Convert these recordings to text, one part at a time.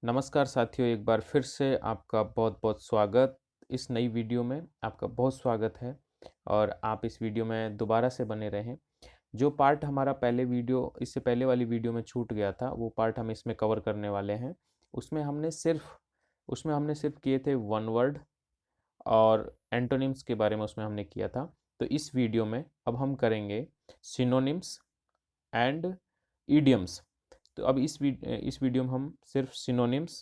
नमस्कार साथियों, एक बार फिर से आपका बहुत-बहुत स्वागत। इस नई वीडियो में आपका बहुत स्वागत है और आप इस वीडियो में दोबारा से बने रहें। जो पार्ट हमारा पहले वीडियो इससे पहले वाली वीडियो में छूट गया था, वो पार्ट हम इसमें कवर करने वाले हैं। उसमें हमने सिर्फ़ किए थे वन वर्ड और एंटोनिम्स के बारे में उसमें हमने किया था। तो इस वीडियो में अब हम करेंगे सिनोनिम्स एंड इडियम्स। तो अब इस वीडियो में हम सिर्फ़ सिनोनिम्स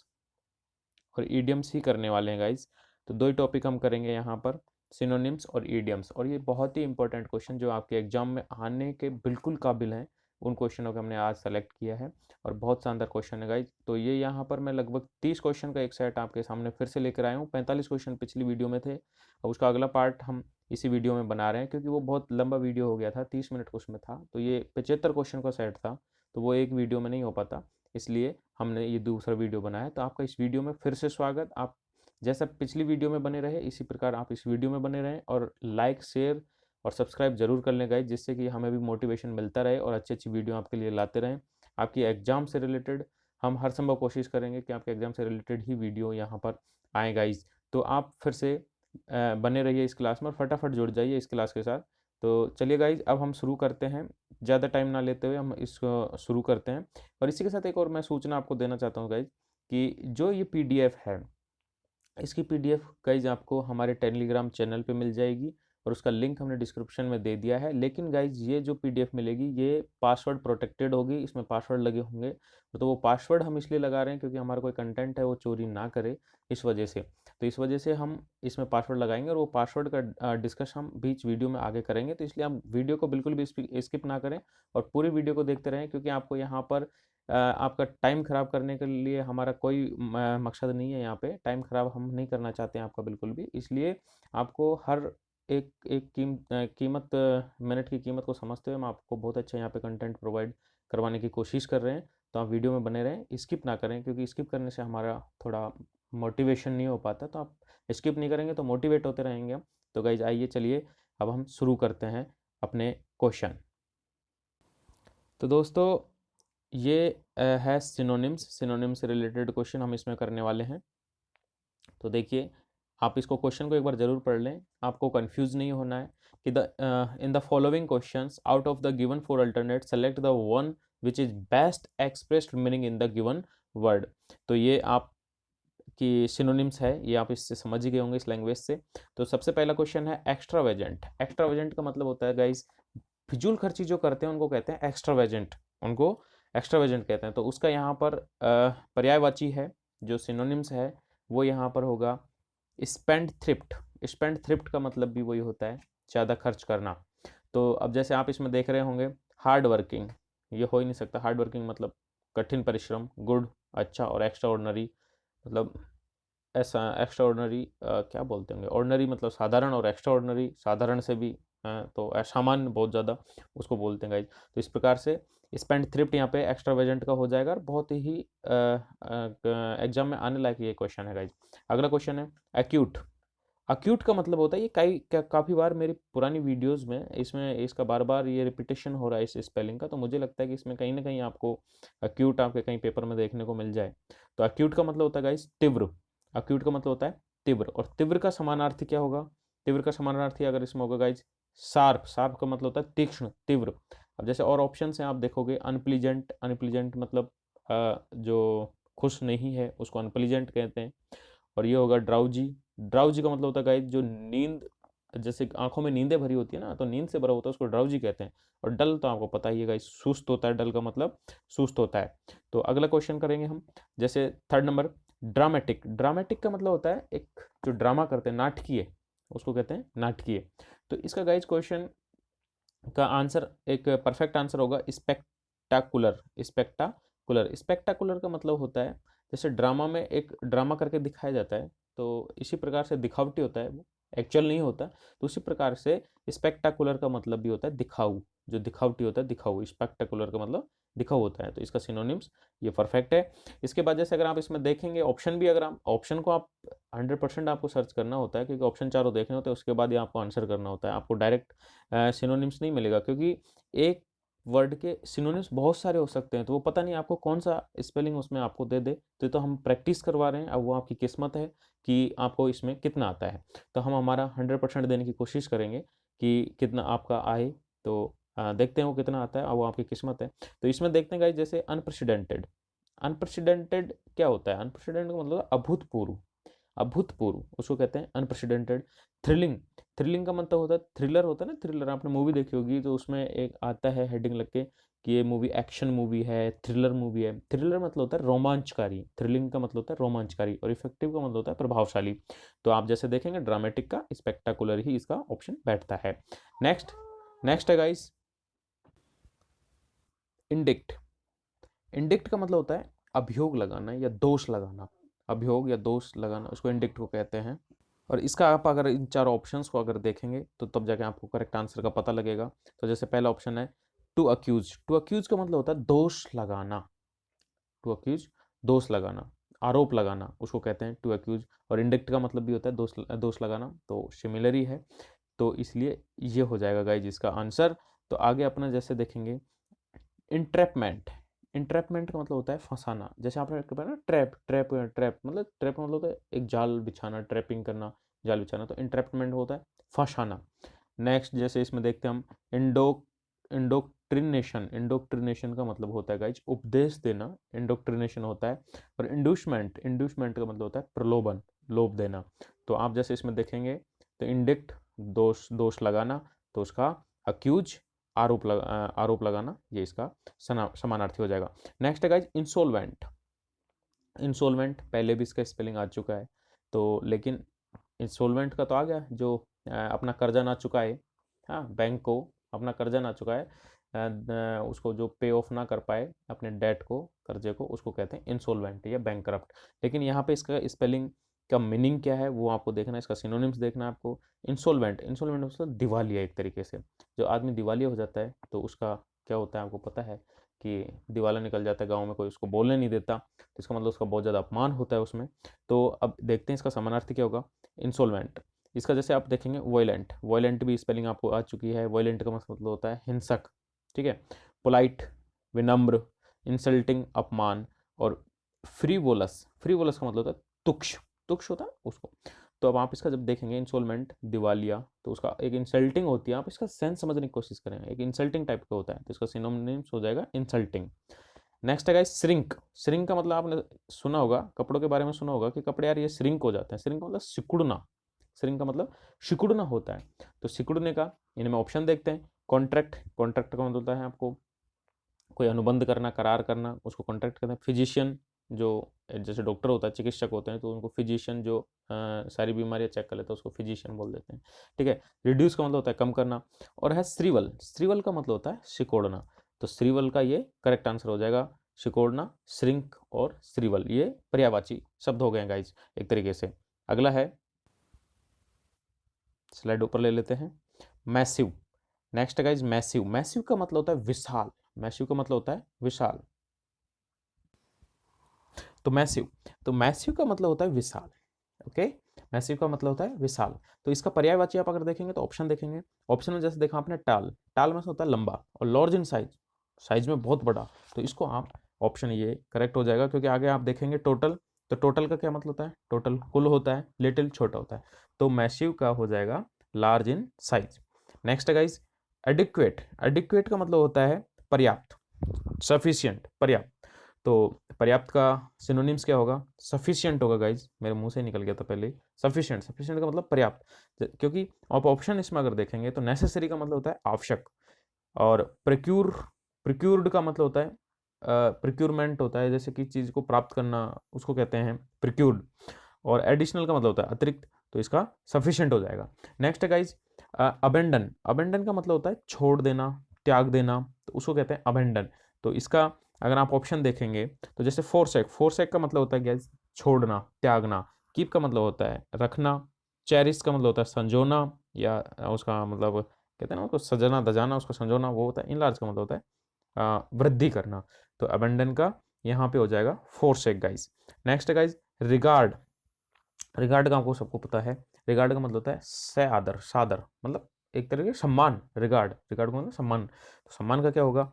और ईडियम्स ही करने वाले हैं गाइज। तो दो ही टॉपिक हम करेंगे यहाँ पर, सिनोनिम्स और ईडियम्स। और ये बहुत ही इंपॉर्टेंट क्वेश्चन जो आपके एग्जाम में आने के बिल्कुल काबिल हैं, उन क्वेश्चनों को हमने आज सेलेक्ट किया है और बहुत शानदार क्वेश्चन है गाइज। तो ये यहाँ पर मैं लगभग 30 क्वेश्चन का एक सेट आपके सामने फिर से लेकर आया हूँ। 45 क्वेश्चन पिछली वीडियो में थे और उसका अगला पार्ट हम इसी वीडियो में बना रहे हैं, क्योंकि वो बहुत लंबा वीडियो हो गया था, 30 मिनट उसमें था। तो ये 75 क्वेश्चन का सेट था, तो वो एक वीडियो में नहीं हो पाता, इसलिए हमने ये दूसरा वीडियो बनाया है। तो आपका इस वीडियो में फिर से स्वागत। आप जैसा पिछली वीडियो में बने रहे, इसी प्रकार आप इस वीडियो में बने रहें और लाइक, शेयर और सब्सक्राइब जरूर कर लें गाइज, जिससे कि हमें भी मोटिवेशन मिलता रहे और अच्छी अच्छी वीडियो आपके लिए लाते रहें। आपकी एग्जाम से रिलेटेड हम हर संभव कोशिश करेंगे कि आपके एग्जाम से रिलेटेड ही वीडियो यहाँ पर आए गाइज। तो आप फिर से बने रहिए इस क्लास में और फटाफट जुड़ जाइए इस क्लास के साथ। तो चलिए गाइज, अब हम शुरू करते हैं। ज़्यादा टाइम ना लेते हुए हम इसको शुरू करते हैं। और इसी के साथ एक और मैं सूचना आपको देना चाहता हूँ गाइज, कि जो ये पीडीएफ है, इसकी पीडीएफ गाइज आपको हमारे टेलीग्राम चैनल पे मिल जाएगी और उसका लिंक हमने डिस्क्रिप्शन में दे दिया है। लेकिन गाइज ये जो पीडीएफ मिलेगी, ये पासवर्ड प्रोटेक्टेड होगी, इसमें पासवर्ड लगे होंगे। तो वो पासवर्ड हम इसलिए लगा रहे हैं क्योंकि हमारा कोई कंटेंट है वो चोरी ना करे, इस वजह से। तो इस वजह से हम इसमें पासवर्ड लगाएंगे और वो पासवर्ड का डिस्कस हम बीच वीडियो में आगे करेंगे। तो इसलिए आप वीडियो को बिल्कुल भी स्किप ना करें और पूरी वीडियो को देखते रहें, क्योंकि आपको यहाँ पर आपका टाइम ख़राब करने के लिए हमारा कोई मकसद नहीं है। यहाँ पे टाइम ख़राब हम नहीं करना चाहते हैं आपका बिल्कुल भी। इसलिए आपको हर एक एक मिनट की कीमत को समझते हुए हम आपको बहुत अच्छा यहाँ पे कंटेंट प्रोवाइड करवाने की कोशिश कर रहे हैं। तो आप वीडियो में बने रहें, स्किप ना करें, क्योंकि स्किप करने से हमारा थोड़ा मोटिवेशन नहीं हो पाता। तो आप स्किप नहीं करेंगे तो मोटिवेट होते रहेंगे हम। तो गाइज आइए, चलिए अब हम शुरू करते हैं अपने क्वेश्चन। तो दोस्तों, ये है सिनोनिम्स से रिलेटेड क्वेश्चन हम इसमें करने वाले हैं। तो देखिए, आप इसको क्वेश्चन को एक बार जरूर पढ़ लें, आपको कंफ्यूज नहीं होना है। कि in the following questions out of the given four alternate select the one which is best expressed meaning in the given word. तो ये आप की सिनोनिम्स है, ये आप इससे समझ ही गए होंगे इस लैंग्वेज से। तो सबसे पहला क्वेश्चन है एक्स्ट्रावेजेंट। एक्स्ट्रावेजेंट का मतलब होता है गाइस, फिजूल खर्ची जो करते हैं उनको कहते हैं एक्स्ट्रावेजेंट। उनको एक्स्ट्रावेजेंट कहते हैं। तो उसका यहाँ पर पर्यायवाची है, जो सिनोनिम्स है वो यहाँ पर होगा स्पेंड थ्रिफ्ट। स्पेंड थ्रिफ्ट का मतलब भी वही होता है, ज़्यादा खर्च करना। तो अब जैसे आप इसमें देख रहे होंगे, हार्ड वर्किंग, ये हो ही नहीं सकता। हार्ड वर्किंग मतलब कठिन परिश्रम, गुड अच्छा, और एक्स्ट्रा ऑर्डनरी मतलब ऐसा एक्स्ट्रा ऑर्डनरी क्या बोलते होंगे, ऑर्डनरी मतलब साधारण, और एक्स्ट्रा ऑर्डनरी साधारण से भी तो असामान्य बहुत ज़्यादा उसको बोलते हैं गाइज। तो इस प्रकार से स्पेंड थ्रिफ्ट यहाँ पे एक्स्ट्रा वेजेंट का हो जाएगा और बहुत ही एग्जाम में आने लायक ये क्वेश्चन है गाइज। अगला क्वेश्चन है एक्यूट। अक्यूट का मतलब होता है, ये काफ़ी बार मेरी पुरानी वीडियोस में इसमें इसका बार बार ये रिपीटेशन हो रहा है इस स्पेलिंग का। तो मुझे लगता है कि इसमें कहीं ना कहीं आपको अक्यूट आपके कहीं पेपर में देखने को मिल जाए। तो अक्यूट का मतलब होता है गाइस तीव्र। अक्यूट का मतलब होता है तीव्र, और तीव्र का समानार्थी क्या होगा? तीव्र का समानार्थी अगर इसमें होगा गाइज शार्प। शार्प का मतलब होता है तीक्ष्ण, तीव्र। अब जैसे और ऑप्शन हैं आप देखोगे, अनप्लीजेंट। अनप्लीजेंट मतलब जो खुश नहीं है उसको अनप्लीजेंट कहते हैं। और ये होगा ड्राउजी। ड्राउजी का मतलब होता है गाइस जो नींद, जैसे आंखों में नींदें भरी होती है ना, तो नींद से भरा होता है उसको ड्राउजी कहते हैं। और डल तो आपको पता ही है गाइस, सुस्त होता है। डल का मतलब सुस्त होता है। तो अगला क्वेश्चन करेंगे हम, जैसे थर्ड नंबर ड्रामेटिक। ड्रामेटिक का मतलब होता है एक जो ड्रामा करते हैं, नाटकीय, उसको कहते हैं नाटकीय। तो इसका गाइस क्वेश्चन का आंसर, एक परफेक्ट आंसर होगा स्पेक्टाकुलर। स्पेक्टाकुलर, स्पेक्टाकुलर का मतलब होता है जैसे ड्रामा में एक ड्रामा करके दिखाया जाता है, तो इसी प्रकार से दिखावटी होता है वो, एक्चुअल नहीं होता। तो उसी प्रकार से स्पेक्टाकुलर का मतलब भी होता है दिखाऊ। जो दिखावटी होता है, दिखाऊ। स्पेक्टाकुलर का मतलब दिखाऊ होता है। तो इसका सिनोनिम्स ये परफेक्ट है। इसके बाद जैसे अगर आप इसमें देखेंगे ऑप्शन भी, अगर आप ऑप्शन को आप 100% आपको सर्च करना होता है, क्योंकि ऑप्शन चारों देखने होते हैं, उसके बाद ही आपको आंसर करना होता है। आपको डायरेक्ट सिनोनिम्स नहीं मिलेगा, क्योंकि एक वर्ड के सिनोनिम्स बहुत सारे हो सकते हैं, तो वो पता नहीं आपको कौन सा स्पेलिंग उसमें आपको दे दे। तो हम प्रैक्टिस करवा रहे हैं, अब वो आपकी किस्मत है कि आपको इसमें कितना आता है। तो हम हमारा 100% देने की कोशिश करेंगे कि कितना आपका आए। तो देखते हैं वो कितना आता है, अब वो आपकी किस्मत है। तो इसमें देखते हैं गाइस, जैसे अनप्रेसिडेंटेड। अनप्रेसिडेंटेड क्या होता है? अनप्रेसिडेंटेड का मतलब अभूतपूर्व। अभूतपूर्व उसको कहते हैं अनप्रेसिडेंटेड। थ्रिलिंग, थ्रिलिंग का मतलब होता है थ्रिलर, होता है ना थ्रिलर, आपने मूवी देखी होगी तो उसमें एक आता है हेडिंग लग के कि ये मूवी एक्शन मूवी है, थ्रिलर मूवी है। थ्रिलर मतलब होता है रोमांचकारी, थ्रिलिंग का मतलब होता है रोमांचकारी, और इफेक्टिव का मतलब होता है प्रभावशाली। तो आप जैसे देखेंगे ड्रामेटिक का स्पेक्टाकुलर ही इसका ऑप्शन बैठता है। नेक्स्ट, नेक्स्ट है गाइस इंडिक्ट। इंडिक्ट का मतलब होता है अभियोग लगाना या दोष लगाना। अभियोग या दोष लगाना, उसको इंडिक्ट को कहते हैं। और इसका आप अगर इन चार ऑप्शंस को अगर देखेंगे तो तब जाके आपको करेक्ट आंसर का पता लगेगा। तो जैसे पहला ऑप्शन है टू अक्यूज। टू अक्यूज का मतलब होता है दोष लगाना। टू अक्यूज, दोष लगाना, आरोप लगाना, उसको कहते हैं टू अक्यूज। और इंडिक्ट का मतलब भी होता है दोष, दोष लगाना, तो सिमिलर ही है। तो इसलिए ये हो जाएगा गाइज इसका आंसर। तो आगे अपना जैसे देखेंगे इंट्रैपमेंट। इंट्रैपमेंट का मतलब होता है फंसाना। जैसे आपने कहा ना ट्रैप, ट्रैप ट्रैप मतलब ट्रैप का मतलब होता है एक जाल बिछाना, ट्रैपिंग करना, जाल बिछाना। तो इंट्रैपमेंट होता है फंसाना। नेक्स्ट जैसे इसमें देखते हैं हम इंडो इंडोक्ट्रिनेशन। इंडोक्ट्रिनेशन का मतलब होता है गाइज उपदेश देना, इंडोक्ट्रिनेशन होता है। और इंड्यूसमेंट, इंड्यूसमेंट का मतलब होता है प्रलोभन, लोभ देना। तो आप जैसे इसमें देखेंगे तो इंडिक्ट दोष, दोष लगाना, तो उसका अक्यूज आरोप लगाना, ये इसका समानार्थी हो जाएगा। नेक्स्ट है गाइज इंसोल्वेंट। इंसोल्वेंट पहले भी इसका स्पेलिंग आ चुका है, तो लेकिन इंसोल्वेंट का तो आ गया जो अपना कर्जा ना चुकाए, हाँ बैंक को अपना कर्जा ना चुकाए, उसको जो पे ऑफ ना कर पाए अपने डेट को, कर्जे को, उसको कहते हैं इंसोल्वेंट या बैंकरप्ट। लेकिन यहाँ पे इसका स्पेलिंग का मीनिंग क्या है वो आपको देखना है, इसका सिनोनिम्स देखना है आपको। इंसोल्वेंट, इंसोल्वेंट मतलब दिवालिया एक तरीके से। जो आदमी दिवालिया हो जाता है तो उसका क्या होता है आपको पता है कि दिवाला निकल जाता है, गाँव में कोई उसको बोलने नहीं देता, तो इसका मतलब उसका बहुत ज़्यादा अपमान होता है उसमें। तो अब देखते हैं इसका समानार्थी क्या होगा इंसोल्वेंट। इसका जैसे आप देखेंगे वॉयलेंट, वॉयलेंट भी स्पेलिंग आपको आ चुकी है। वॉयलेंट का मतलब होता है हिंसक, ठीक है। पोलाइट, विनम्र, इंसल्टिंग अपमान। और फ्रीवोलस, फ्रीवोलस का मतलब होता है तुक्ष, तुक्ष होता है उसको। तो अब आप इसका जब देखेंगे इंसोलमेंट, दिवालिया, तो उसका एक इंसल्टिंग होती है, आप इसका सेंस समझने की कोशिश करेंगे, एक इंसल्टिंग टाइप का होता है, तो इसका सिनोनिम्स हो जाएगा इंसल्टिंग। नेक्स्ट है गाइस श्रिंक। श्रिंक का मतलब आपने सुना होगा, कपड़ों के बारे में सुना होगा कि कपड़े यार ये श्रिंक हो जाते हैं। श्रिंक का मतलब सिकुड़ना, श्रिंक का मतलब सिकुड़ना होता है। तो सिकुड़ने का इनमें ऑप्शन देखते हैं। कॉन्ट्रैक्ट, कॉन्ट्रैक्ट का मतलब होता है आपको कोई अनुबंध करना, करार करना, उसको कॉन्ट्रैक्ट कहते हैं। फिजिशियन, जो जैसे डॉक्टर होता है, चिकित्सक होते हैं, तो उनको फिजिशियन जो सारी बीमारियां चेक कर लेता है उसको फिजिशियन बोल देते हैं, ठीक है। रिड्यूस का मतलब होता है कम करना। और है श्रीवल, श्रीवल का मतलब होता है सिकोड़ना। तो श्रीवल का ये करेक्ट आंसर हो जाएगा, सिकोड़ना, श्रिंक और श्रीवल, ये पर्यायवाची शब्द हो गए हैं गाइज एक तरीके से। अगला है, स्लाइड ऊपर ले लेते हैं, massive. Next guys massive. Massive का मतलब होता है विशाल, मैसिव का मतलब होता है विशाल। तो मैसिव, तो मैसिव का मतलब होता है विशाल, ओके। मैसिव का मतलब होता है विशाल। तो इसका पर्यायवाची आप अगर देखेंगे तो ऑप्शन देखेंगे, ऑप्शन में जैसे देखा आपने टाल, टाल में से होता है लंबा, और लॉर्ज इन साइज, साइज में बहुत बड़ा। तो इसको आप ऑप्शन ये करेक्ट हो जाएगा, क्योंकि आगे आप देखेंगे टोटल, तो टोटल का क्या मतलब होता है? टोटल कुल होता है, लिटिल छोटा होता है। तो मैसिव का हो जाएगा large in size. Next guys adequate. Adequate का मतलब होता है पर्याप्त, सफिशियंट, पर्याप्त। तो पर्याप्त का सिनोनिम्स क्या होगा? सफिशिएंट होगा गाइज, मेरे मुंह से निकल गया था पहले ही। सफिशिएंट, सफिशिएंट का मतलब पर्याप्त। क्योंकि आप ऑप्शन इसमें अगर देखेंगे तो नेसेसरी का मतलब होता है आवश्यक, और प्रिक्यूर, प्रिक्यूर्ड का मतलब होता है प्रिक्यूरमेंट होता है, जैसे कि चीज को प्राप्त करना उसको कहते हैं प्रिक्यूर्ड। और एडिशनल का मतलब होता है अतिरिक्त, तो इसका सफिशिएंट हो जाएगा। नेक्स्ट है गाइज अबेंडन। अबेंडन का मतलब होता है छोड़ देना, त्याग देना, तो उसको कहते हैं अबेंडन। तो इसका अगर आप ऑप्शन देखेंगे तो जैसे फोरसेक, फोरसेक का मतलब होता है गैस छोड़ना, त्यागना। कीप का मतलब होता है रखना। चेरिश का मतलब होता है संजोना, या उसका मतलब कहते हैं ना उसको सजना दजाना, उसको संजोना, वो होता है। इनलार्ज का मतलब होता है वृद्धि करना। तो अबेंडन का यहाँ पे हो जाएगा forsake guys. Next guys regard. Regard का आपको सबको पता है, रिगार्ड का मतलब होता है से आदर, सादर, मतलब एक तरह के सम्मान, रिगार्ड, रिगार्ड को मतलब सम्मान, तो सम्मान का क्या होगा,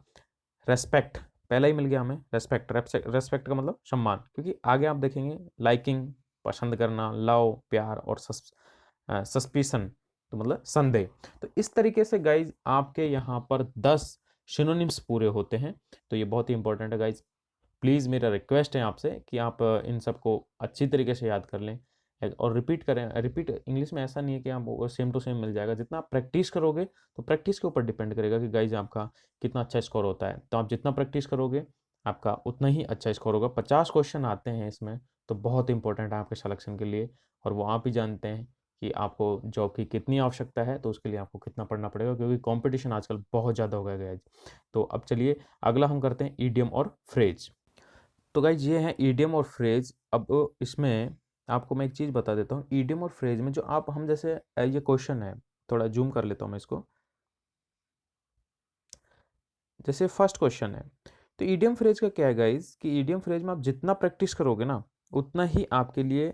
रेस्पेक्ट, पहला ही मिल गया हमें, रेस्पेक्ट, रेस्पेक्ट का मतलब सम्मान, क्योंकि आगे आप देखेंगे लाइकिंग, पसंद करना, लव, प्यार, और सस्पिशन, तो मतलब संदेह। तो इस तरीके से गाइज आपके यहाँ पर 10 सिनोनिम्स पूरे होते हैं। तो ये बहुत ही इंपॉर्टेंट है गाइज, प्लीज़ मेरा रिक्वेस्ट है आपसे कि आप इन सबको अच्छी तरीके से याद कर लें और रिपीट करें। रिपीट इंग्लिश में ऐसा नहीं है कि आप सेम टू सेम मिल जाएगा, जितना आप प्रैक्टिस करोगे तो प्रैक्टिस के ऊपर डिपेंड करेगा कि गाइज आपका कितना अच्छा स्कोर होता है। तो आप जितना प्रैक्टिस करोगे आपका उतना ही अच्छा स्कोर होगा। 50 क्वेश्चन आते हैं इसमें, तो बहुत इंपॉर्टेंट है आपके सिलेक्शन के लिए, और वो आप ही जानते हैं कि आपको जॉब की कितनी आवश्यकता है, तो उसके लिए आपको कितना पढ़ना पड़ेगा, क्योंकि कंपटीशन आजकल बहुत ज़्यादा हो गया गाइज। तो अब चलिए अगला हम करते हैं ईडियम और फ्रेज। तो गाइज ये है ईडियम और फ्रेज। अब इसमें आपको मैं एक चीज़ बता देता हूँ, ईडियम और फ्रेज में जो आप हम जैसे ये क्वेश्चन है, थोड़ा जूम कर लेता हूँ मैं इसको, जैसे फर्स्ट क्वेश्चन है। तो ईडियम फ्रेज का क्या है गाइज कि ईडियम फ्रेज में आप जितना प्रैक्टिस करोगे ना उतना ही आपके लिए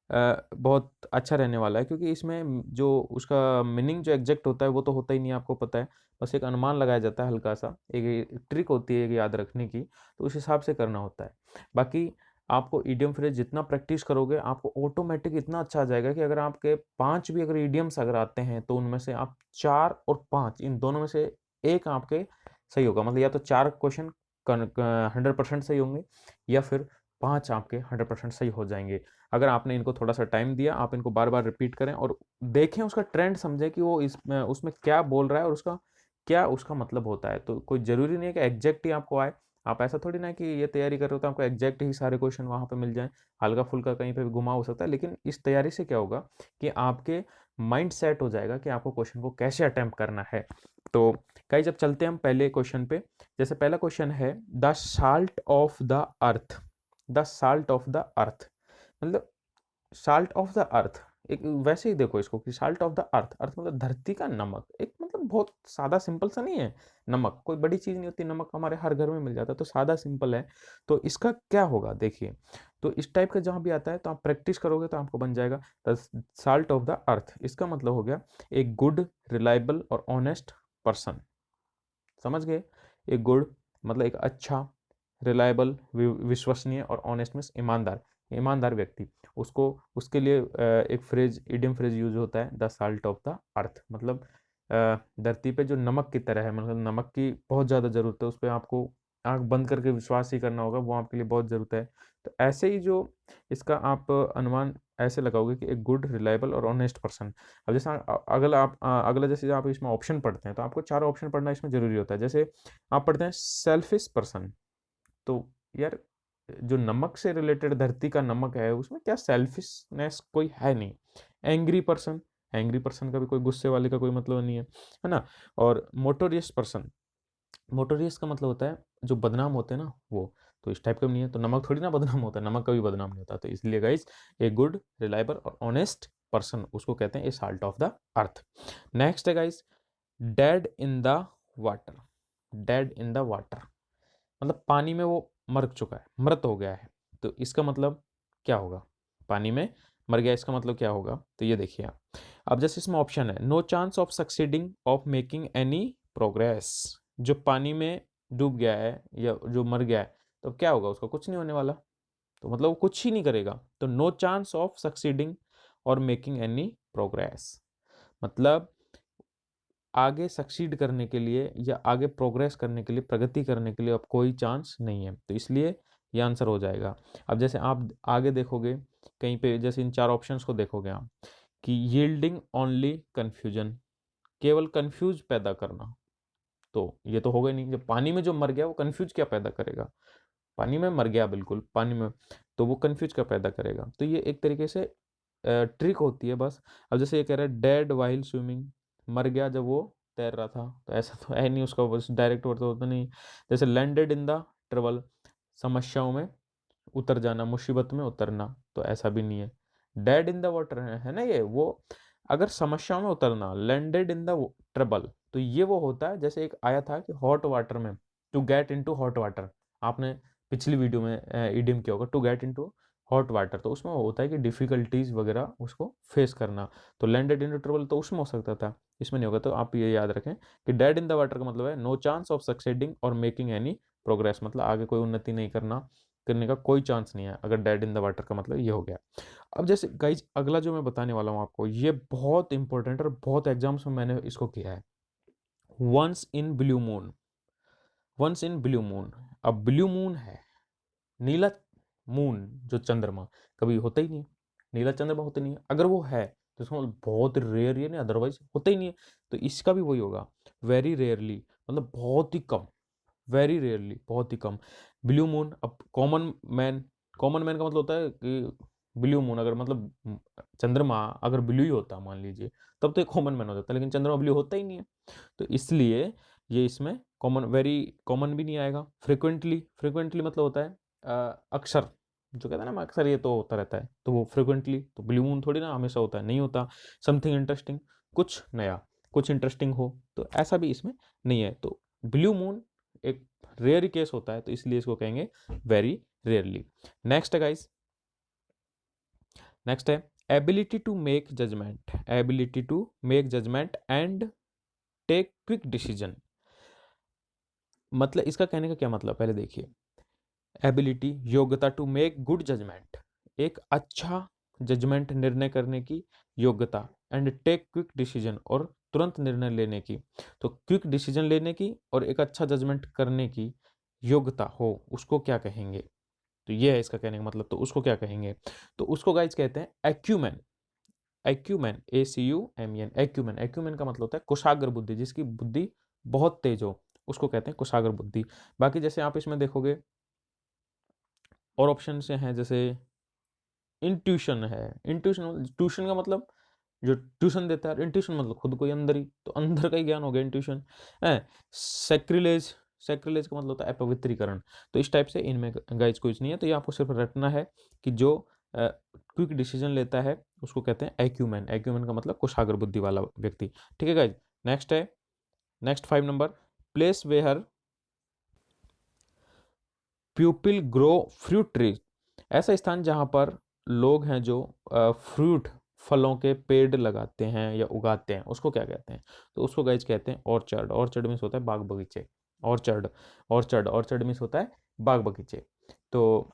बहुत अच्छा रहने वाला है, क्योंकि इसमें जो उसका मीनिंग जो एग्जैक्ट होता है वो तो होता ही नहीं है, आपको पता है, बस एक अनुमान लगाया जाता है, हल्का सा एक ट्रिक होती है एक याद रखने की, तो उस हिसाब से करना होता है। बाकी आपको ईडियम फ्रेज जितना प्रैक्टिस करोगे आपको ऑटोमेटिक इतना अच्छा आ जाएगा कि अगर आपके 5 भी अगर ईडियम्स अगर आते हैं तो उनमें से आप 4 और 5 इन दोनों में से एक आपके सही होगा, मतलब या तो 4 क्वेश्चन 100% सही होंगे, या फिर 5 आपके 100% सही हो जाएंगे। अगर आपने इनको थोड़ा सा टाइम दिया, आप इनको बार बार रिपीट करें और देखें, उसका ट्रेंड समझें कि वो इसमें उसमें क्या बोल रहा है और उसका क्या उसका मतलब होता है। तो कोई ज़रूरी नहीं है कि एग्जैक्ट ही आपको आए, आप ऐसा थोड़ी ना कि ये तैयारी कर रहे हो तो आपको एग्जैक्ट ही सारे क्वेश्चन वहाँ पे मिल जाएं, हल्का फुल्का कहीं पे भी घुमा हो सकता है, लेकिन इस तैयारी से क्या होगा कि आपके माइंड सेट हो जाएगा कि आपको क्वेश्चन को कैसे अटेम्प्ट करना है। तो गाइस जब चलते हैं हम पहले क्वेश्चन पे, जैसे पहला क्वेश्चन है the salt of the earth, the salt of the अर्थ, मतलब साल्ट ऑफ द अर्थ, एक वैसे ही देखो इसको कि साल्ट ऑफ द अर्थ, अर्थ मतलब धरती का नमक, एक मतलब बहुत सादा सिंपल सा नहीं है, नमक कोई बड़ी चीज नहीं होती, नमक हमारे हर घर में मिल जाता है, तो सादा सिंपल है। तो इसका क्या होगा देखिए, तो इस टाइप का जहां भी आता है तो आप प्रैक्टिस करोगे तो आपको बन जाएगा द साल्ट ऑफ द अर्थ। इसका मतलब हो गया एक गुड, रिलायबल और ऑनेस्ट पर्सन, समझ गए, एक गुड मतलब एक अच्छा, रिलायबल विश्वसनीय, और ऑनेस्ट मीन्स ईमानदार, ईमानदार व्यक्ति, उसको उसके लिए एक फ्रेज, इडियम फ्रेज यूज होता है द साल्ट ऑफ द अर्थ, मतलब धरती पे जो नमक की तरह है, मतलब नमक की बहुत ज़्यादा ज़रूरत है, उस पर आपको आंख बंद करके विश्वास ही करना होगा, वो आपके लिए बहुत ज़रूरत है। तो ऐसे ही जो इसका आप अनुमान ऐसे लगाओगे कि एक गुड, रिलायबल और ऑनेस्ट पर्सन। अब जैसे अगला जैसे आप इसमें ऑप्शन पढ़ते हैं तो आपको 4 ऑप्शन पढ़ना इसमें ज़रूरी होता है। जैसे आप पढ़ते हैं सेल्फिश पर्सन, तो यार जो नमक से रिलेटेड धरती का नमक है उसमें क्या सेल्फिशनेस कोई है नहीं। एंग्री पर्सन, एंग्री पर्सन का भी कोई गुस्से वाले का कोई मतलब नहीं है ना। और मोटोरियस पर्सन, मोटोरियस का मतलब होता है जो बदनाम होते हैं ना वो, तो इस टाइप का भी नहीं है। तो नमक थोड़ी ना बदनाम होता है, नमक कभी बदनाम नहीं होता। तो इसलिए गाइस ए गुड, रिलायबल और ऑनेस्ट पर्सन उसको कहते हैं a salt of the earth. Next है guys dead in the water, dead in the water मतलब पानी में वो मर चुका है, मृत हो गया है। तो इसका मतलब क्या होगा, पानी में मर गया, इसका मतलब क्या होगा, तो ये देखिए आप। अब जैसे इसमें ऑप्शन है no chance of succeeding of making any progress, जो पानी में डूब गया है या जो मर गया है तो क्या होगा, उसका कुछ नहीं होने वाला, तो मतलब वो कुछ ही नहीं करेगा। तो नो चांस ऑफ सक्सीडिंग और मेकिंग एनी प्रोग्रेस मतलब आगे सक्सीड करने के लिए या आगे प्रोग्रेस करने के लिए, प्रगति करने के लिए अब कोई चांस नहीं है, तो इसलिए ये आंसर हो जाएगा। अब जैसे आप आगे देखोगे कहीं पे, जैसे इन 4 ऑप्शंस को देखोगे आप कि यील्डिंग ओनली कन्फ्यूजन, केवल कन्फ्यूज पैदा करना, तो ये तो होगा ही नहीं। जब पानी में जो मर गया वो कन्फ्यूज क्या पैदा करेगा, पानी में मर गया बिल्कुल पानी में, तो वो कन्फ्यूज क्या पैदा करेगा। तो ये एक तरीके से ट्रिक होती है बस। अब जैसे ये कह रहा है डेड वाइल स्विमिंग, मर गया जब वो तैर रहा था, तो ऐसा तो है नहीं, उसका बस डायरेक्ट वर्ड तो होता नहीं। जैसे लैंडेड इन द ट्रबल, समस्याओं में उतर जाना, मुसीबत में उतरना, तो ऐसा भी नहीं है। डेड इन द वाटर है ना, ये वो अगर समस्याओं में उतरना, लैंडेड इन द ट्रबल, तो ये वो होता है जैसे एक आया था कि हॉट वाटर में, to get into hot water, आपने पिछली वीडियो में इडियम किया होगा, to get into hot water, तो उसमें होता है कि डिफिकल्टीज वगैरह उसको फेस करना, तो लैंडेड इन ट्रबल तो उसमें हो सकता था, इसमें नहीं होगा। तो आप ये याद रखें कि डेड इन द वाटर का मतलब है नो चांस ऑफ सक्सेडिंग और मेकिंग एनी प्रोग्रेस, मतलब आगे कोई उन्नति नहीं करने का कोई चांस नहीं है, अगर डेड इन द वाटर का मतलब ये हो गया। अब जैसे गाइज अगला जो मैं बताने वाला हूँ आपको, ये बहुत इंपॉर्टेंट और बहुत एग्जाम्स में मैंने इसको किया है। Once in blue moon, once in blue moon. अब ब्लू मून है, नीला मून, जो चंद्रमा कभी होता ही नहीं है, नीला चंद्रमा होता नहीं है, अगर वो है तो इसका मतलब बहुत रेयर, ये नहीं अदरवाइज होता ही नहीं है। तो इसका भी वही होगा, वेरी रेयरली, मतलब बहुत ही कम, वेरी रेयरली, बहुत ही कम। ब्लू मून, अब कॉमन मैन, कॉमन मैन का मतलब होता है कि ब्लू मून अगर मतलब चंद्रमा अगर ब्लू ही होता मान लीजिए, तब तो एक कॉमन मैन हो जाता, लेकिन चंद्रमा ब्लू होता ही नहीं है, तो इसलिए ये इसमें कॉमन, वेरी कॉमन भी नहीं आएगा। फ्रिक्वेंटली, फ्रिक्वेंटली मतलब होता है अक्सर, जो कहते हैं ना अक्सर ये तो होता रहता है, तो वो फ्रिक्वेंटली, तो ब्लू मून थोड़ी ना हमेशा होता है, नहीं होता। समथिंग इंटरेस्टिंग, कुछ नया, कुछ इंटरेस्टिंग हो, तो ऐसा भी इसमें नहीं है। तो ब्लू मून एक रेयर केस होता है, तो इसलिए इसको कहेंगे वेरी रेयरली। नेक्स्ट है गाइस, नेक्स्ट है ability to make judgement, ability to make judgement and take quick decision. मतलब इसका कहने का क्या मतलब, पहले देखिए, एबिलिटी योग्यता, टू मेक गुड जजमेंट एक अच्छा जजमेंट निर्णय करने की योग्यता, एंड टेक क्विक डिसीजन और तुरंत निर्णय लेने की। तो क्विक डिसीजन लेने की और एक अच्छा जजमेंट करने की योग्यता हो, उसको क्या कहेंगे? तो ये है इसका कहने का मतलब, तो उसको क्या कहेंगे? तो उसको गाइज कहते हैं acumen, acumen, ACUMEN, acumen. Acumen का मतलब होता है कुशाग्र बुद्धि, जिसकी बुद्धि बहुत तेज हो, उसको कहते हैं कुशाग्र बुद्धि। बाकी जैसे आप इसमें देखोगे और ऑप्शन से हैं, जैसे इंट्यूशन है, इंट्यूशन, ट्यूशन का मतलब जो ट्यूशन देता है, इंट्यूशन मतलब खुद को ही अंदर ही, तो अंदर का ही ज्ञान हो गया इंट्यूशन है। सैक्रिलेज, सैक्रिलेज का मतलब होता है अपवित्रीकरण। तो इस टाइप से इनमें गाइज कुछ नहीं है, तो ये आपको सिर्फ रटना है कि जो क्विक डिसीजन लेता है उसको कहते हैं एक्यूमेन, एक्यूमेन का मतलब कुशाग्र बुद्धि वाला व्यक्ति। ठीक है गाइज, नेक्स्ट है, next 5 number, place where pupil grow fruit tree, ऐसा स्थान जहाँ पर लोग हैं जो फ्रूट, फलों के पेड़ लगाते हैं या उगाते हैं, उसको क्या कहते हैं? तो उसको गाइज कहते हैं ऑर्चर्ड, ऑर्चर्ड मीन्स होता है बाग बगीचे, ऑर्चर्ड, ऑर्चर्ड, ऑर्चर्ड मीन्स होता है बाग बगीचे। तो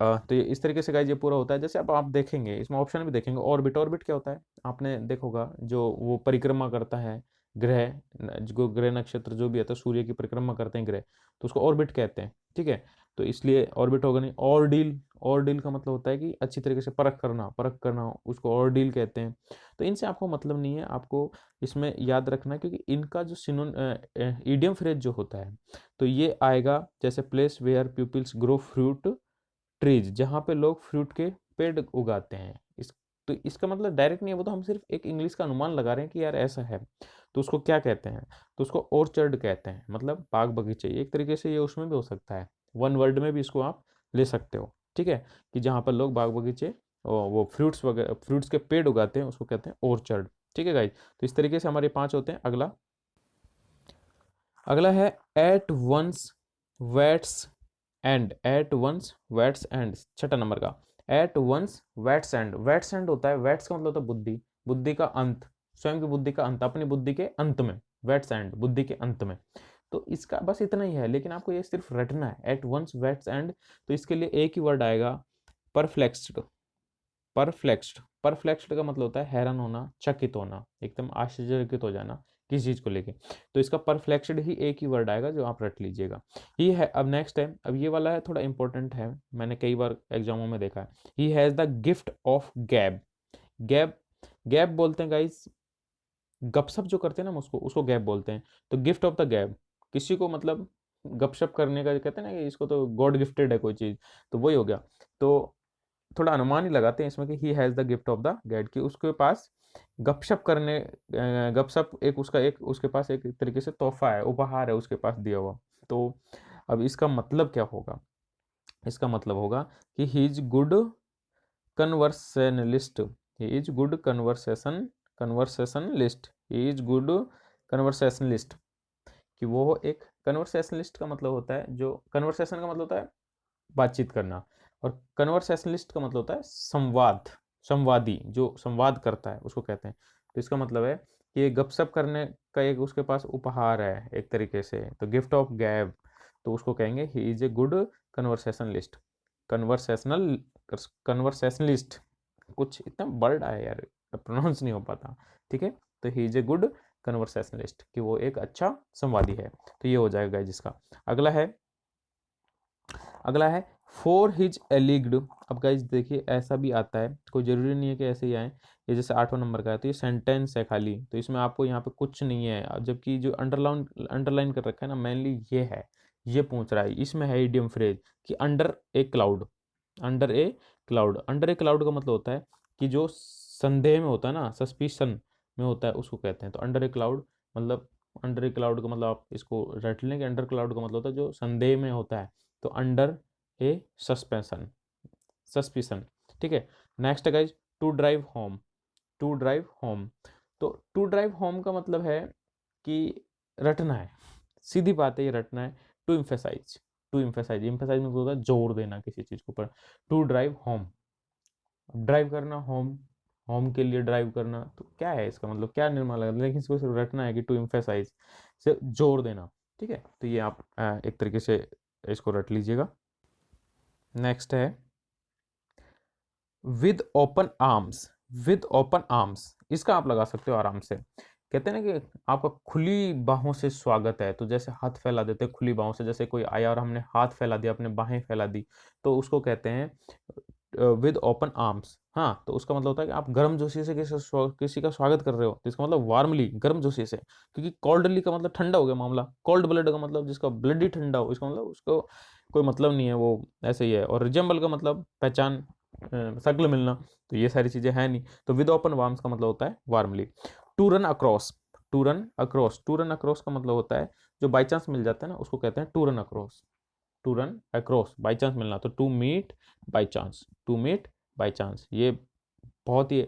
तो ये इस तरीके से गाइज ये पूरा होता है। जैसे अब आप देखेंगे इसमें ऑप्शन भी देखेंगे, ऑर्बिट, ऑर्बिट क्या होता है आपने देखोगा, जो वो परिक्रमा करता है ग्रह, जो ग्रह नक्षत्र जो भी है, तो सूर्य की परिक्रमा करते हैं ग्रह, तो उसको ऑर्बिट कहते हैं। ठीक है, तो इसलिए ऑर्बिट होगा नहीं। ऑर्डिल, ऑर्डिल का मतलब होता है कि अच्छी तरीके से परख करना, परख करना, उसको ऑर्डिल कहते हैं। तो इनसे आपको मतलब नहीं है, आपको इसमें याद रखना है, क्योंकि इनका जो सिनोन ईडियम फ्रेज जो होता है, तो ये आएगा जैसे place where peoples grow fruit trees, जहाँ पे लोग फ्रूट के पेड़ उगाते हैं। इस, तो इसका मतलब डायरेक्ट नहीं है, वो तो हम सिर्फ एक इंग्लिश का अनुमान लगा रहे हैं कि यार ऐसा है, तो उसको क्या कहते हैं? तो उसको ऑर्चर्ड कहते हैं, मतलब बाग बगीचे। एक तरीके से ये उसमें भी हो सकता है, वन वर्ड में भी इसको आप ले सकते हो। ठीक है, कि जहाँ पर लोग बाग बगीचे और वो फ्रूट्स वगैरह, फ्रूट्स के पेड़ उगाते हैं, उसको कहते हैं ऑर्चर्ड। ठीक है गाइज, तो इस तरीके से हमारे 5 होते हैं। अगला, अगला है at one's wits end, at one's wits end, छठा नंबर का, at one's wits end. Wits end होता है, वेट्स का मतलब होता है बुद्धि, बुद्धि का अंत, स्वयं की बुद्धि का अंत, अपनी बुद्धि के अंत में, वेट्स एंड, बुद्धि के अंत में। तो इसका बस इतना ही है, लेकिन आपको ये सिर्फ रटना है, एट वंस वेट्स एंड। तो इसके लिए एक ही वर्ड आएगा, परफ्लेक्स्ड, परफ्लेक्स्ड, परफ्लेक्स्ड का मतलब होता है हैरान होना, चकित होना, एकदम आश्चर्यचकित हो जाना किसी चीज को लेके। तो इसका परफ्लेक्स्ड ही एक ही वर्ड आएगा, जो आप रट लीजिएगा। ये है। अब नेक्स्ट है, अब ये वाला है थोड़ा इंपॉर्टेंट है, मैंने कई बार एग्जामों में देखा है। He has the gift of गैब, गैब, गैब बोलते हैं गाइस, गपशप जो करते हैं ना हम उसको, उसको गैप बोलते हैं। तो गिफ्ट ऑफ द गैप, किसी को मतलब गपशप करने का कहते हैं ना कि इसको तो गॉड गिफ्टेड है कोई चीज, तो वही हो गया। तो थोड़ा अनुमान ही लगाते हैं इसमें कि he has the gift of the gab, कि उसके पास गपशप करने, गपशप एक उसका, एक उसके पास एक तरीके से तोहफा है, उपहार है उसके पास दिया हुआ। तो अब इसका मतलब क्या होगा? इसका मतलब होगा कि he is good conversationalist, he is good conversation, conversationalist, he is good conversationalist, कि वो एक कन्वर्सेशनलिस्ट का मतलब होता है, जो कन्वर्सेशन का मतलब होता है बातचीत करना, और कन्वर्सेशनलिस्ट का मतलब होता है संवाद, संवादी, जो संवाद करता है उसको कहते हैं। तो इसका मतलब है कि ये गपशप करने का एक उसके पास उपहार है एक तरीके से, तो गिफ्ट ऑफ गैब, तो उसको कहेंगे he is a good conversationalist. Conversational conversationalist, कुछ इतना वर्ड आया यार, प्रोनाउंस नहीं हो पाता, ठीक है। तो ही इज ए गुड कन्वर्सेशनलिस्ट, कि वो एक अच्छा संवादी है। तो ये हो जाएगा गाइस इसका। अगला है, अगला है फॉर हिज एलिग्ड। अब गाइस देखिए ऐसा भी आता है, कोई जरूरी नहीं है कि ऐसे ही आए। ये जैसे 8वां नंबर का है, तो ये सेंटेंस है खाली, तो इसमें आपको यहाँ पे कुछ नहीं है, जबकि जो अंडरलाइन अंडरलाइन कर रखा है ना मेनली ये है, ये पूछ रहा है। इसमें है इडियम फ्रेज कि अंडर ए क्लाउड, अंडर ए क्लाउड। अंडर ए क्लाउड का मतलब होता है कि जो संदेह में होता है ना, सस्पिशन में होता है, उसको कहते हैं। तो अंडर ए क्लाउड मतलब, अंडर ए क्लाउड का मतलब आप इसको रट लें कि अंडर क्लाउड का मतलब होता है जो संदेह में होता है, तो अंडर ए सस्पेंशन, सस्पिशन, ठीक है। नेक्स्ट है guys to drive home, to drive home. तो टू ड्राइव होम का मतलब है कि रटना है, सीधी बात है, ये रटना है। To emphasise, to emphasise, emphasise मतलब होता है जोर देना किसी चीज के ऊपर। टू ड्राइव होम, ड्राइव करना, होम, होम के लिए ड्राइव करना, तो क्या है इसका मतलब, क्या निर्माण लगा, लेकिन इसको सिर्फ रटना है कि टू इम्फेसाइज, से जोर देना, ठीक है। तो ये आप एक तरीके से इसको रट लीजिएगा। नेक्स्ट है with open arms, with open arms, इसका आप लगा सकते हो आराम से। कहते हैं ना कि आपका खुली बाहों से स्वागत है, तो जैसे हाथ फैला देते हैं खुली बाहों से, जैसे कोई आया और हमने हाथ फैला दिया, अपने बाहें फैला दी, तो उसको कहते हैं विद ओपन आर्म्स। हाँ, तो उसका मतलब होता है कि आप गर्म जोशी से किसी का स्वागत कर रहे हो, तो इसका मतलब वार्मली, गर्म जोशी से। क्योंकि कोल्डली का मतलब ठंडा हो गया मामला, कोल्ड ब्लड का मतलब जिसका ब्लड ही ठंडा हो, इसका मतलब उसको कोई मतलब नहीं है, वो ऐसे ही है। और रिजेंबल का मतलब पहचान, शक्ल मिलना, तो ये सारी चीजें हैं नहीं। तो विद ओपन वार्म्स का मतलब होता है warmly. To run across, to run across, to run across का मतलब होता है जो बाई चांस मिल जाता है ना, उसको कहते हैं to run across. To run across, by chance मिलना, तो to meet by chance, to meet by chance, ये बहुत ही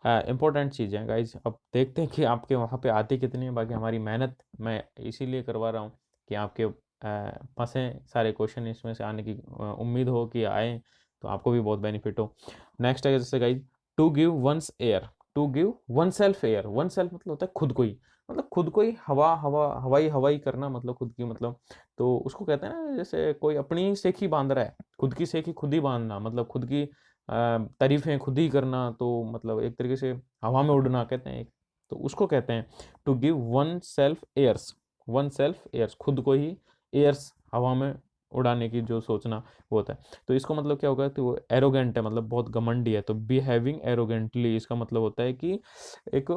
इंपॉर्टेंट चीज़ है गाइज। अब देखते हैं कि आपके वहाँ पे आती कितनी है। बाकी हमारी मेहनत मैं इसीलिए करवा रहा हूँ कि आपके फंसे सारे क्वेश्चन इसमें से आने की उम्मीद हो कि आए, तो आपको भी बहुत बेनिफिट हो। नेक्स्ट है जैसे guys to give one's air, to give one self air. One self मतलब होता है खुद को ही, मतलब खुद को ही हवा, हवा हवाई हवाई करना, मतलब खुद की, मतलब तो उसको कहते हैं ना जैसे कोई अपनी सेखी बांध रहा है, खुद की सेखी खुद ही बांधना, मतलब खुद की तारीफें खुद ही करना, तो मतलब एक तरीके से हवा में उड़ना कहते हैं, तो उसको कहते हैं to give one self airs, one self airs, खुद को ही एयर्स, हवा में उड़ाने की जो सोचना वो होता है। तो इसको मतलब क्या होगा, तो वो एरोगेंट है, मतलब बहुत घमंडी है, तो बिहेविंग एरोगेंटली, इसका मतलब होता है कि एक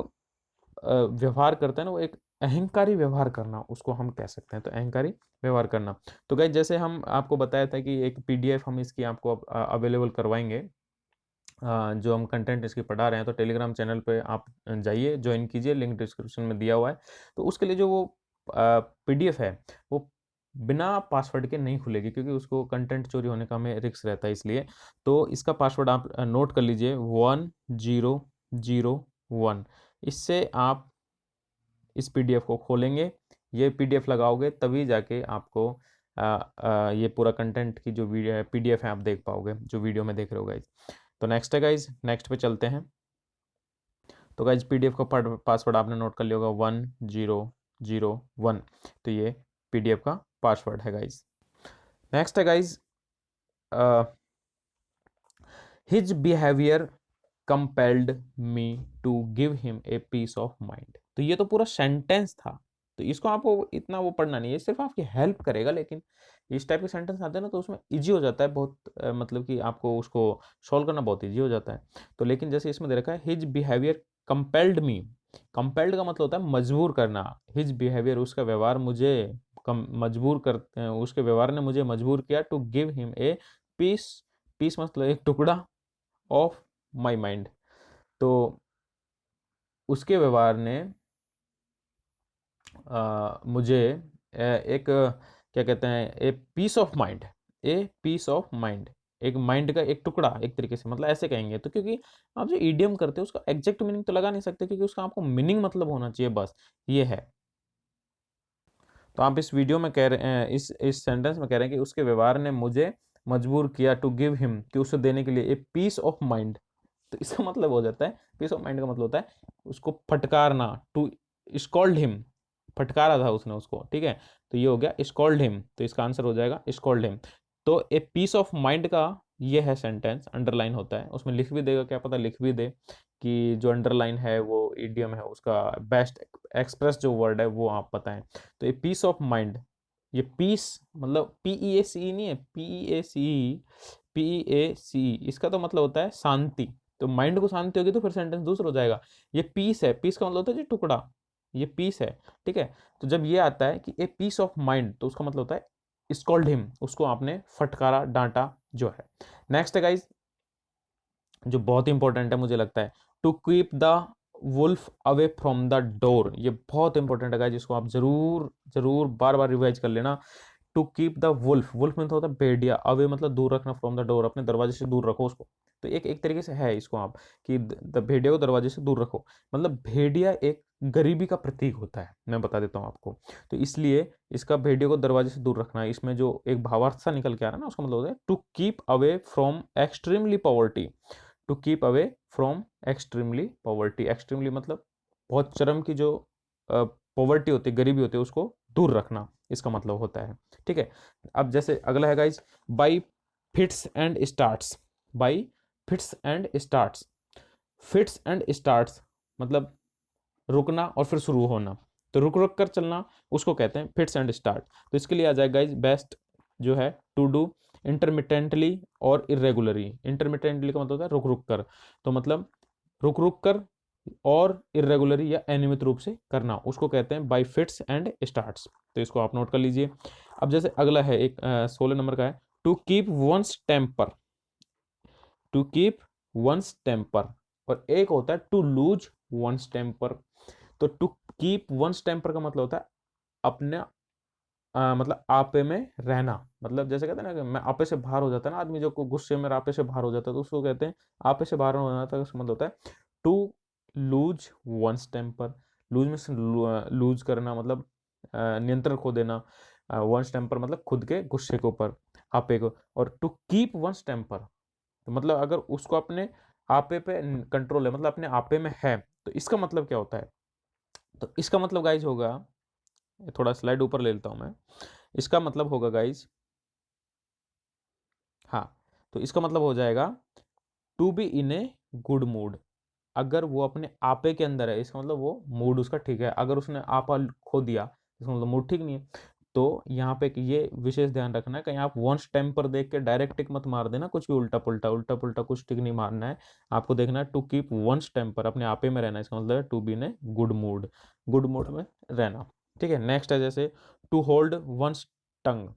व्यवहार करता है ना वो, एक अहंकारी व्यवहार करना, उसको हम कह सकते हैं। तो अहंकारी व्यवहार करना। तो गाइस जैसे हम आपको बताया था कि एक पीडीएफ हम इसकी आपको अवेलेबल करवाएंगे, जो हम कंटेंट इसकी पढ़ा रहे हैं, तो टेलीग्राम चैनल पे आप जाइए, ज्वाइन कीजिए, लिंक डिस्क्रिप्शन में दिया हुआ है। तो उसके लिए जो वो पीडीएफ है वो बिना पासवर्ड के नहीं खुलेगी, क्योंकि उसको कंटेंट चोरी होने का हमें रिस्क रहता है, इसलिए। तो इसका पासवर्ड आप नोट कर लीजिए, 1001। इससे आप इस पीडीएफ को खोलेंगे, ये पीडीएफ लगाओगे तभी जाके आपको ये पूरा कंटेंट की जो वीडियो है, पीडीएफ है, आप देख पाओगे, जो वीडियो में देख रहे हो गाइज। तो नेक्स्ट है गाइज, नेक्स्ट पे चलते हैं। तो गाइज पीडीएफ का पासवर्ड आपने नोट कर लिया होगा, 1001। तो ये पीडीएफ का पासवर्ड है गाइज। नेक्स्ट है guys his behaviour compelled me to give him a piece of mind. तो ये तो पूरा सेंटेंस था, तो इसको आपको इतना वो पढ़ना नहीं है, सिर्फ आपकी हेल्प करेगा। लेकिन इस टाइप के सेंटेंस आते हैं ना, तो उसमें इजी हो जाता है बहुत, मतलब कि आपको उसको सॉल्व करना बहुत इजी हो जाता है। तो लेकिन जैसे इसमें दे रखा है हिज बिहेवियर कंपेल्ड मी, कंपेल्ड का मतलब होता है मजबूर करना। हिज बिहेवियर, उसका व्यवहार मुझे मजबूर कर, उसके व्यवहार ने मुझे मजबूर किया to give him a piece, piece मतलब एक टुकड़ा, ऑफ माई माइंड। तो उसके व्यवहार ने मुझे एक क्या कहते हैं, a piece of mind, a piece of mind, एक माइंड का एक टुकड़ा, एक तरीके से मतलब ऐसे कहेंगे। तो क्योंकि आप जो ईडियम करते हो उसका एग्जैक्ट मीनिंग तो लगा नहीं सकते, क्योंकि उसका आपको मीनिंग मतलब होना चाहिए, बस ये है। तो आप इस वीडियो में कह रहे हैं, इस सेंटेंस में कह रहे हैं कि उसके व्यवहार ने मुझे मजबूर किया टू गिव हिम, कि उसे देने के लिए ए पीस ऑफ माइंड। तो इसका मतलब हो जाता है, पीस ऑफ माइंड का मतलब होता है उसको फटकारना, टू स्कॉल्ड हिम, फटकारा था उसने उसको, ठीक है। तो ये हो गया स्कॉल्ड हिम, तो इसका आंसर हो जाएगा स्कॉल्ड हिम। तो ए पीस ऑफ माइंड का ये है सेंटेंस, अंडरलाइन होता है, उसमें लिख भी देगा, क्या पता लिख भी दे कि जो अंडरलाइन है वो इडियम है, उसका बेस्ट एक्सप्रेस जो वर्ड है वो आप बताएं। तो ए पीस ऑफ माइंड, ये पीस मतलब PEACE नहीं है, PEACE, इसका तो मतलब होता है शांति। तो माइंड को शांति होगी तो फिर सेंटेंस दूसरा हो जाएगा। ये पीस है, पीस का मतलब होता है जी टुकड़ा, ये पीस है, ठीक है। तो जब ये आता है कि ए पीस ऑफ माइंड, तो उसका मतलब होता है स्कॉल्ड हिम, उसको आपने फटकारा, डांटा जो है। नेक्स्ट है गाइज, जो बहुत इंपॉर्टेंट है मुझे लगता है, to keep the wolf away from the door. ये बहुत इंपॉर्टेंट है गाइज, जिसको आप जरूर जरूर बार बार रिवाइज कर लेना। To keep the wolf, wolf में तो होता है भेड़िया, अवे मतलब दूर रखना, फ्रॉम द डोर अपने दरवाजे से दूर रखो उसको। तो एक एक तरीके से है इसको आप कि द भेड़िया को दरवाजे से दूर रखो, मतलब भेड़िया एक गरीबी का प्रतीक होता है, मैं बता देता हूँ आपको। तो इसलिए इसका भेड़िया को दरवाजे से दूर रखना है, इसमें जो एक भावार्थ सा निकल के आ रहा है ना, उसका मतलब होता है to keep away from extremely poverty. To keep away from extremely poverty, extremely मतलब बहुत चरम की जो पॉवर्टी होती है, गरीबी होती है, उसको दूर रखना, इसका मतलब होता है, ठीक है। अब जैसे अगला है guys, by fits and starts, by fits and starts. Fits and starts मतलब रुकना और फिर शुरू होना, तो रुक रुक कर चलना, उसको कहते हैं फिट्स एंड स्टार्ट। तो इसके लिए आ जाएगा गाइज बेस्ट जो है टू डू इंटरमिटेंटली और इरेगुलरली। इंटरमिटेंटली का मतलब होता है रुक रुक कर, तो मतलब रुक रुक कर, और इरेगुलरी या अनियमित रूप से करना, उसको कहते हैं बाई फिट्स एंड स्टार्ट्स। तो इसको आप नोट कर लीजिए। अब जैसे अगला है एक 16 नंबर का है, to keep one's temper, to keep one's temper, और एक होता है टू लूज वंस टेम्पर। तो टू कीप वंस टेम्पर का मतलब होता है अपने मतलब आपे में रहना, मतलब जैसे कहते हैं ना कि मैं आपे से बाहर हो जाता है ना आदमी, जो को गुस्से में आपे से बाहर हो जाता है, तो उसको कहते हैं आपे से बाहर हो जाता है, उसका मतलब होता है to lose one's temper. Lose में लूज करना मतलब नियंत्रण खो देना, वंस टेम्पर मतलब खुद के गुस्से के ऊपर, आपे को। और टू कीप वंस टेम्पर, तो मतलब अगर उसको अपने आपे पे कंट्रोल है, मतलब अपने आपे में है, तो इसका मतलब क्या होता है। तो इसका मतलब गाइज होगा, थोड़ा स्लाइड ऊपर ले लेता हूं मैं, इसका मतलब होगा गाइज, हाँ, तो इसका मतलब हो जाएगा to be in a good mood. अगर वो अपने आपे के अंदर है, इसका मतलब वो मूड उसका ठीक है। अगर उसने आपा खो दिया, इसका मतलब मूड ठीक नहीं है। तो यहाँ पे ये विशेष ध्यान रखना है, कहीं आप वंस टेम्पर देख के डायरेक्ट टिक मत मार देना, कुछ भी उल्टा पुल्टा कुछ टिक नहीं मारना है। आपको देखना है टू कीप वंस टेम्पर, अपने आपे में रहना, इसका मतलब है to be in a good mood, good mood में रहना, ठीक है। नेक्स्ट है जैसे to hold one's tongue,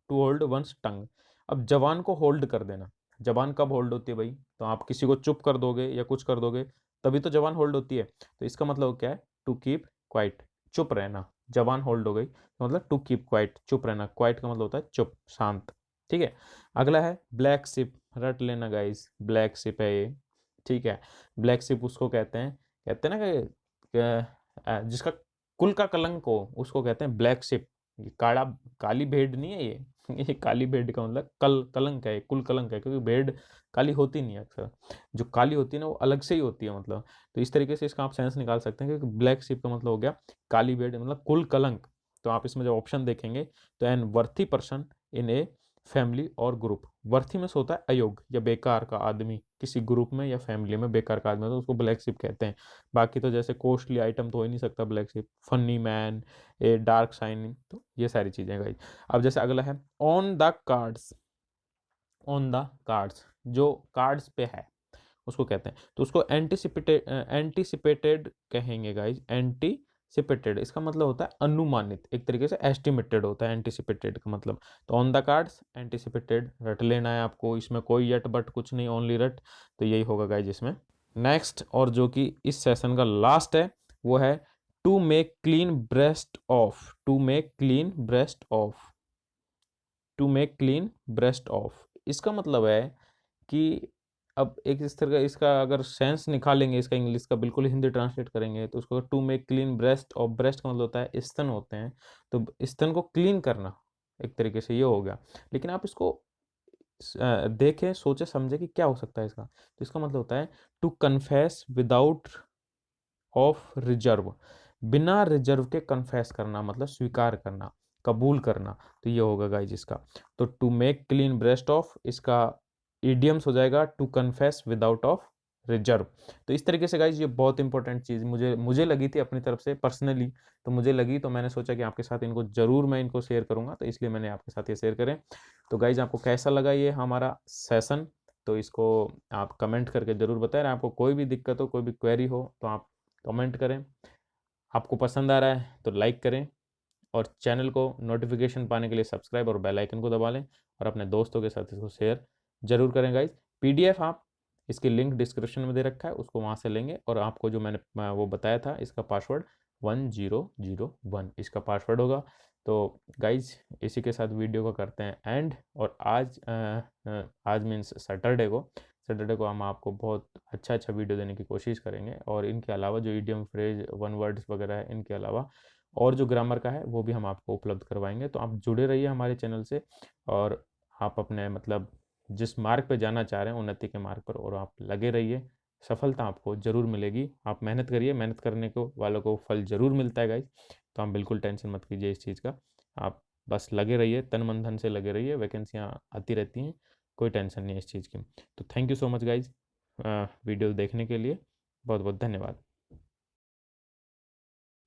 to hold one's tongue. अब जबान को होल्ड कर देना, जबान कब होल्ड होती है भाई, तो आप किसी को चुप कर दोगे या कुछ कर दोगे तभी तो जबान होल्ड होती है। तो इसका मतलब क्या है, टू कीप क्वाइट, चुप रहना। जबान होल्ड हो गई तो मतलब टू कीप क्वाइट, चुप रहना। क्वाइट का मतलब होता है चुप, शांत, ठीक है। अगला है ब्लैक शिप, रट लेना गाइस, ब्लैक शिप है ये, ठीक है। ब्लैक शिप उसको कहते हैं ना जिसका कुल का कलंक हो, उसको कहते हैं ब्लैक शिप। ये काला, काली भेड़ नहीं है ये ये काली भेड़ का मतलब कलंक है, कुल कलंक है, क्योंकि भेड़ काली होती नहीं है अक्सर, जो काली होती है ना वो अलग से ही होती है मतलब। तो इस तरीके से इसका आप सेंस निकाल सकते हैं, क्योंकि ब्लैक शिप का मतलब हो गया काली भेड़, मतलब कुल कलंक। तो आप इसमें जब ऑप्शन देखेंगे, तो an worthy person in a family or group, worthy में से होता है अयोग्य या बेकार का आदमी, किसी ग्रुप में या फैमिली में बेकार का आदमी, तो उसको ब्लैक शिप कहते हैं। बाकी तो जैसे कॉस्टली आइटम तो हो ही नहीं सकता black ship, funny man, a dark shining, तो ये सारी चीजें गाइस। अब जैसे अगला है on the cards, on the cards जो कार्ड्स पे है उसको कहते हैं, तो उसको एंटिसिपेटेड, एंटिसिपेटेड कहेंगे गाइज, एंटिसिपेटेड इसका मतलब होता है अनुमानित, एक तरीके से एस्टिमेटेड होता है एंटिसिपेटेड का मतलब। तो ऑन द कार्ड्स एंटिसिपेटेड रट लेना है आपको, इसमें कोई यट बट कुछ नहीं, ओनली रट। तो यही होगा गाइज इसमें। नेक्स्ट और जो कि इस सेशन का लास्ट है, वो है to make clean breast of, to make clean breast of, to make clean breast of. इसका मतलब है कि अब एक इस तरह का इसका अगर सेंस निकालेंगे इसका इंग्लिश का, बिल्कुल हिंदी ट्रांसलेट करेंगे, तो उसको टू मेक क्लीन ब्रेस्ट, और ब्रेस्ट का मतलब होता है स्तन होते हैं, तो स्तन को क्लीन करना एक तरीके से ये हो गया। लेकिन आप इसको देखे सोचे समझे कि क्या हो सकता है इसका। तो इसका मतलब होता है to confess without of reserve, बिना रिजर्व के कन्फेस करना, मतलब स्वीकार करना, कबूल करना। तो ये होगा गाइज इसका। तो to make clean breast of, इसका इडियम्स हो जाएगा to confess without of reserve. तो इस तरीके से गाइज ये बहुत इंपॉर्टेंट चीज़ मुझे मुझे लगी थी अपनी तरफ से पर्सनली, तो मुझे लगी तो मैंने सोचा कि आपके साथ इनको ज़रूर मैं इनको शेयर करूँगा, तो इसलिए मैंने आपके साथ ये शेयर करें। तो गाइज आपको कैसा लगा ये हमारा सेशन, तो इसको आप कमेंट करके ज़रूर बताएं। आपको कोई भी दिक्कत हो, कोई भी क्वेरी हो, तो आप कमेंट करें। आपको पसंद आ रहा है तो लाइक करें, और चैनल को नोटिफिकेशन पाने के लिए सब्सक्राइब और बेल आइकन को दबा लें, और अपने दोस्तों के साथ इसको शेयर जरूर करें गाइज। पीडीएफ आप इसकी लिंक डिस्क्रिप्शन में दे रखा है, उसको वहाँ से लेंगे, और आपको जो मैंने वो बताया था इसका पासवर्ड 1001 इसका पासवर्ड होगा। तो गाइज इसी के साथ वीडियो को करते हैं एंड, और आज मीन्स सैटरडे को हम आपको बहुत अच्छा अच्छा वीडियो देने की कोशिश करेंगे, और इनके अलावा जो इडियम फ्रेज वन वर्ड्स वगैरह है, इनके अलावा और जो ग्रामर का है वो भी हम आपको उपलब्ध करवाएंगे। तो आप जुड़े रहिए हमारे चैनल से, और आप अपने मतलब जिस मार्ग पे जाना चाह रहे हैं उन्नति के मार्ग पर, और आप लगे रहिए, सफलता आपको ज़रूर मिलेगी। आप मेहनत करिए, मेहनत करने को वालों को फल ज़रूर मिलता है गाइज। तो आप बिल्कुल टेंशन मत कीजिए इस चीज़ का, आप बस लगे रहिए, तन मन धन से लगे रहिए, वैकेंसियाँ आती रहती हैं, कोई टेंशन नहीं है इस चीज़ की। तो thank you so much guys video देखने के लिए, बहुत बहुत धन्यवाद।